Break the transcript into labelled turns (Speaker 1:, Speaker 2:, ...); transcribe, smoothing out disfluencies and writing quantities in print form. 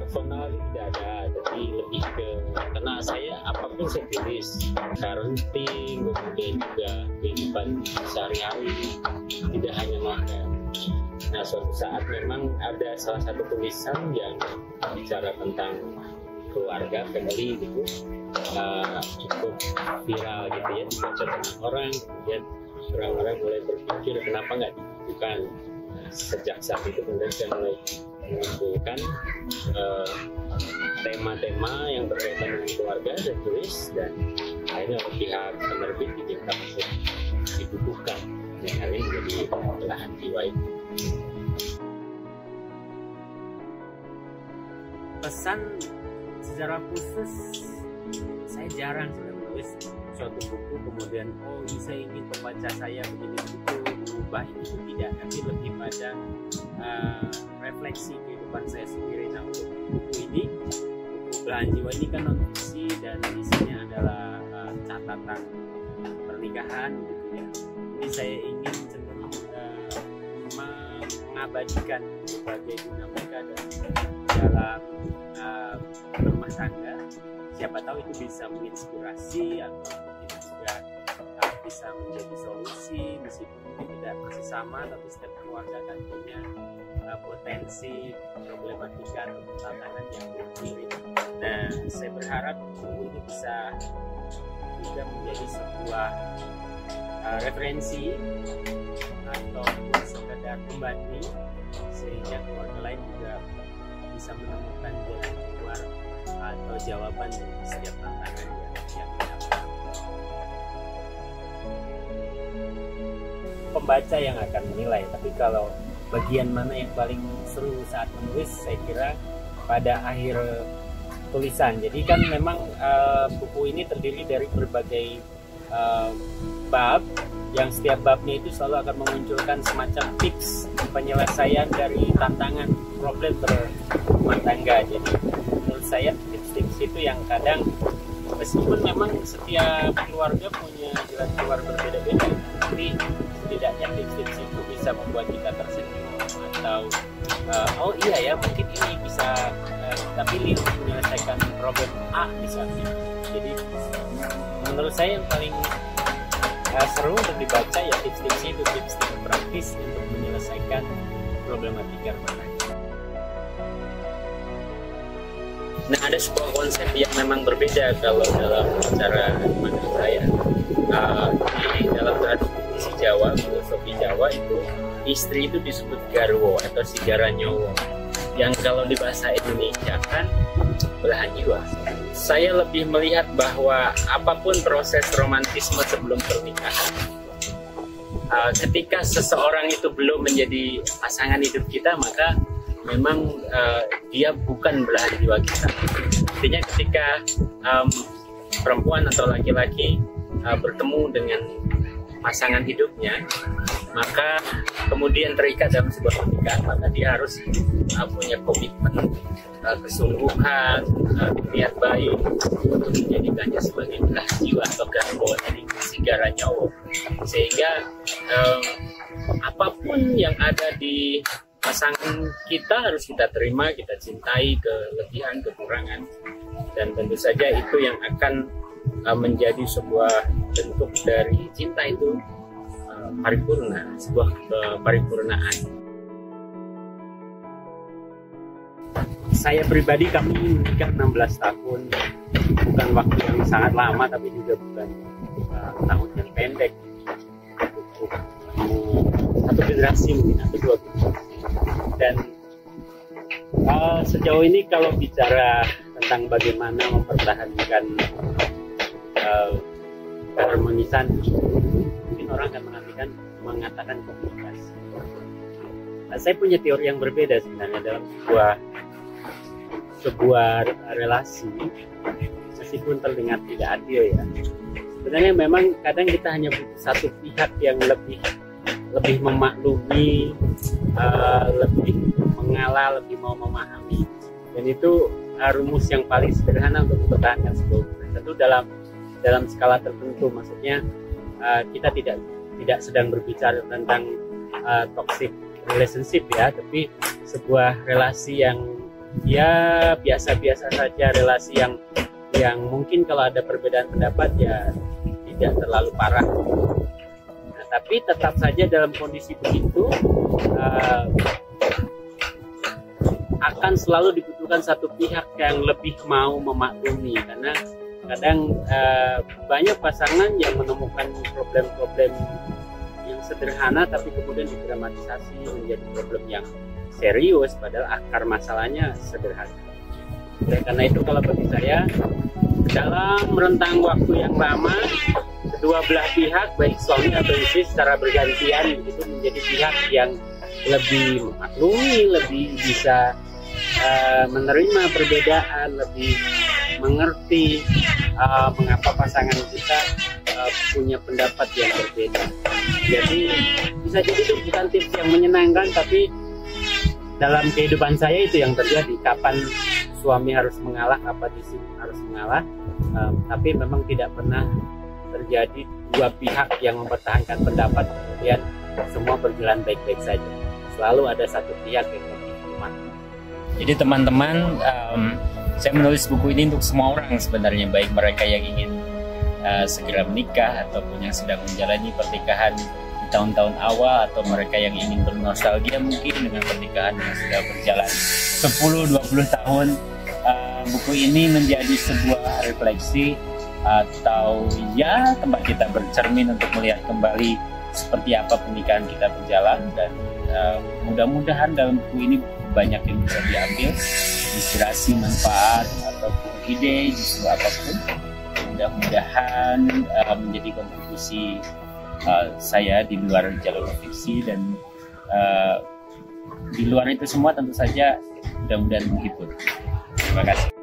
Speaker 1: personal tidak ada, tapi lebih ke karena saya apapun saya tulis, parenting, kemudian juga kehidupan sehari-hari, tidak hanya novel. Nah, suatu saat memang ada salah satu tulisan yang bicara tentang keluarga, family gitu, cukup viral gitu ya, dibaca banyak orang, kemudian orang-orang mulai berpikir kenapa nggak dibukukan. Sejak saat itu kemudian saya mulai mengumpulkan tema-tema yang berkaitan dengan keluarga dan tulis, dan akhirnya oleh pihak penerbit diminta untuk dibukukan, dan hari ini menjadi belahan jiwa itu.
Speaker 2: Pesan secara khusus saya jarang menulis suatu buku kemudian saya ingin pembaca saya begini begitu mengubah itu tidak, tapi lebih pada refleksi kehidupan saya sendiri. Nah, untuk buku ini, buku Belahan Jiwa ini kan non fiksi dan isinya adalah catatan pernikahan gitu ya. Jadi saya ingin cenderung mengabadikan berbagai dinamika dalam rumah tangga. Siapa tahu itu bisa menginspirasi atau mungkin juga bisa menjadi solusi, meskipun mungkin tidak persis sama, tapi setiap keluarga kan punya potensi problematika atau tantangan yang mirip. Nah, saya berharap buku ini bisa juga menjadi sebuah referensi ataupun sekedar pembanding, sehingga keluarga lain juga bisa menemukan jalan keluar atau jawaban dari setiap tantangan yang didapat. Pembaca yang akan menilai, tapi kalau bagian mana yang paling seru saat menulis, saya kira pada akhir tulisan. Jadi kan memang buku ini terdiri dari berbagai bab, yang setiap babnya itu selalu akan memunculkan semacam tips penyelesaian dari tantangan problem berumah tangga. Jadi menurut saya tips-tips itu yang kadang, meskipun memang setiap keluarga punya jalan keluar berbeda-beda, tapi setidaknya tips-tips itu bisa membuat kita tersenyum atau oh iya ya, mungkin ini bisa kita pilih untuk menyelesaikan problem A misalnya. Jadi menurut saya yang paling seru untuk dibaca ya tips-tips itu, tips-tips praktis untuk menyelesaikan problematika rumah tangga.
Speaker 1: Nah, ada sebuah konsep yang memang berbeda kalau dalam cara pandang saya. Di dalam tradisi Jawa, filosofi Jawa itu istri itu disebut garwo atau sigara nyowo, yang kalau di bahasa Indonesia kan belahan jiwa. Saya lebih melihat bahwa apapun proses romantisme sebelum pernikahan, ketika seseorang itu belum menjadi pasangan hidup kita, maka memang dia bukan belahan jiwa kita. Artinya ketika perempuan atau laki-laki bertemu dengan pasangan hidupnya, maka kemudian terikat dalam sebuah pernikahan, maka dia harus punya komitmen, kesungguhan, niat baik untuk menjadikannya sebagai belahan jiwa atau garwo, jadi sigara nyowo, sehingga apapun yang ada di pasangan kita harus kita terima, kita cintai, kelebihan, kekurangan, dan tentu saja itu yang akan menjadi sebuah bentuk dari cinta itu paripurna, sebuah keparipurnaan. Saya pribadi, kami menikah 16 tahun, bukan waktu yang sangat lama, tapi juga bukan tahun yang pendek. Satu generasi mungkin, atau dua generasi. Dan sejauh ini kalau bicara tentang bagaimana mempertahankan keharmonisan, mungkin orang akan mengatakan komunikasi. Saya punya teori yang berbeda sebenarnya dalam sebuah relasi, meskipun terdengar tidak adil ya. Sebenarnya memang kadang kita hanya butuh satu pihak yang lebih memaklumi, lebih mengalah, lebih mau memahami, dan itu rumus yang paling sederhana untuk mempertahankan sebuah hubungan. Tentu dalam skala tertentu, maksudnya kita tidak sedang berbicara tentang toxic relationship ya, tapi sebuah relasi yang
Speaker 2: ya biasa-biasa saja, relasi yang mungkin kalau ada perbedaan pendapat ya tidak terlalu parah. Nah, tapi tetap saja dalam kondisi begitu akan selalu dibutuhkan satu pihak yang lebih mau memaklumi, karena kadang banyak pasangan yang menemukan problem-problem yang sederhana tapi kemudian didramatisasi menjadi problem yang serius, padahal akar masalahnya sederhana. Oleh karena itu kalau bagi saya, dalam rentang waktu yang lama, kedua belah pihak baik suami atau istri secara bergantian itu menjadi pihak yang lebih memaklumi, lebih bisa menerima perbedaan, lebih mengerti mengapa pasangan kita punya pendapat yang berbeda. Jadi bisa jadi itu bukan tips yang menyenangkan, tapi dalam kehidupan saya itu yang terjadi. Kapan suami harus mengalah, kapan istri harus mengalah, tapi memang tidak pernah terjadi dua pihak yang mempertahankan pendapat kemudian semua berjalan baik-baik saja. Selalu ada satu pihak yang lebih lemah.
Speaker 1: Jadi teman-teman, saya menulis buku ini untuk semua orang sebenarnya, baik mereka yang ingin segera menikah ataupun yang sedang menjalani pernikahan di tahun-tahun awal, atau mereka yang ingin bernostalgia mungkin dengan pernikahan yang sudah berjalan 10-20 tahun. Buku ini menjadi sebuah refleksi atau ya tempat kita bercermin untuk melihat kembali seperti apa pernikahan kita berjalan, dan mudah-mudahan dalam buku ini banyak yang bisa diambil, inspirasi, manfaat, ataupun ide, justru apapun. Mudah-mudahan menjadi kontribusi saya di luar jalur fiksi, dan di luar itu semua tentu saja mudah-mudahan menghibur. Terima kasih.